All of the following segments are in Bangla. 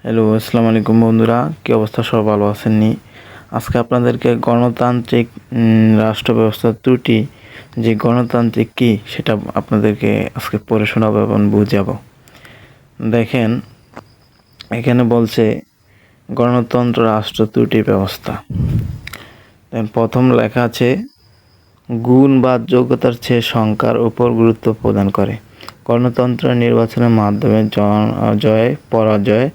হ্যালো, আসসালামু আলাইকুম বন্ধুরা, কী অবস্থা? সব ভালো আছেন নি? আজকে আপনাদেরকে গণতান্ত্রিক রাষ্ট্র ব্যবস্থার ত্রুটি, যে গণতান্ত্রিক কী সেটা আপনাদেরকে আজকে পড়ে শোনাবো এবং বুঝাবো। দেখেন, এখানে বলছে গণতন্ত্র রাষ্ট্র ত্রুটি ব্যবস্থা। প্রথম লেখা আছে, গুণ বা যোগ্যতার চেয়ে সংখ্যার উপর গুরুত্ব প্রদান করে। গণতন্ত্র নির্বাচনের মাধ্যমে জয় পরাজয়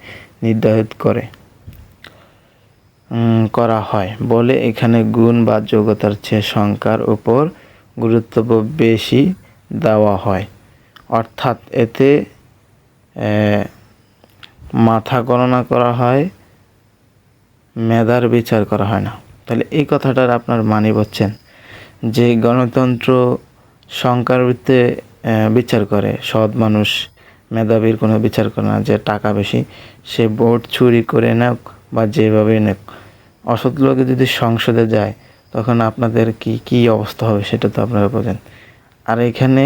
নির্ধারিত করা হয় বলে এখানে গুণ বা যোগ্যতার চেয়ে সংখ্যার উপর গুরুত্ব বেশি দেওয়া হয়। অর্থাৎ এতে মাথা গণনা করা হয়, মেধার বিচার করা হয় না। তাহলে এই কথাটার আপনার মানে বুঝছেন যে গণতন্ত্র সংখ্যার ভিত্তিতে বিচার করে, সৎ মানুষ মেধাবীর কোনো বিচার করে না। যে টাকা বেশি সে ভোট চুরি করে নেক বা যেভাবে নেক, অসৎ লোকে যদি সংসদে যায় তখন আপনাদের কি অবস্থা হবে সেটা তো আপনারা বোঝেন। আর এখানে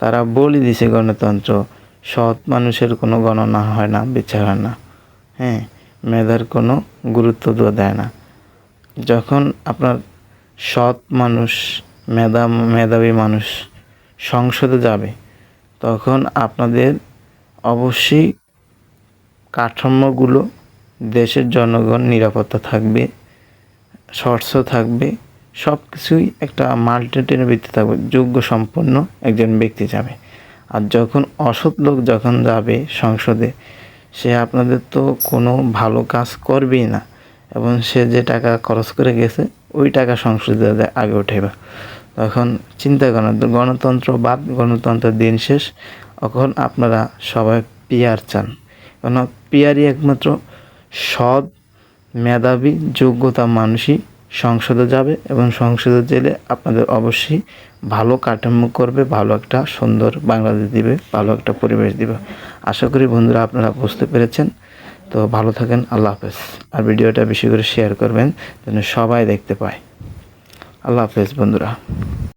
তারা বলে দিছে গণতন্ত্র সৎ মানুষের কোনো গণনা হয় না, বিচার হয় না, হ্যাঁ, মেধার কোনো গুরুত্ব দেয় না। যখন আপনার সৎ মানুষ মেধাবী মানুষ সংসদে যাবে তখন আপনাদের অবশ্যই কাঠামোগুলো, দেশের জনগণ নিরাপত্তা থাকবে, স্বচ্ছ থাকবে, সব কিছুই একটা মাল্টিটেনের ভিত্তি থাকবে, যোগ্য সম্পন্ন একজন ব্যক্তি যাবে। আর যখন অসৎ লোক যখন যাবে সংসদে, সে আপনাদের তো কোনো ভালো কাজ করবেই না, এবং সে যে টাকা খরচ করে গেছে ওই টাকা সংসদে আগে উঠেবা। তখন চিন্তা করেন, গণতন্ত্র বাদ, গণতন্ত্রের দিন শেষ। এখন আপনারা সবাই পিআর চান, কেন পিআরই একমাত্র সৎ মেধাবী যোগ্যতা মানুষই সংসদে যাবে, এবং সংসদে গেলে আপনাদের অবশ্যই ভালো কাঠামো করবে, ভালো একটা সুন্দর বাংলাদেশ দিবে, ভালো একটা পরিবেশ দিবে। আশা করি বন্ধুরা আপনারা বুঝতে পেরেছেন। তো ভালো থাকেন, আল্লাহ হাফেজ। আর ভিডিওটা বেশি করে শেয়ার করবেন যেন সবাই দেখতে পায়। আল্লাহ হাফেজ বন্ধুরা।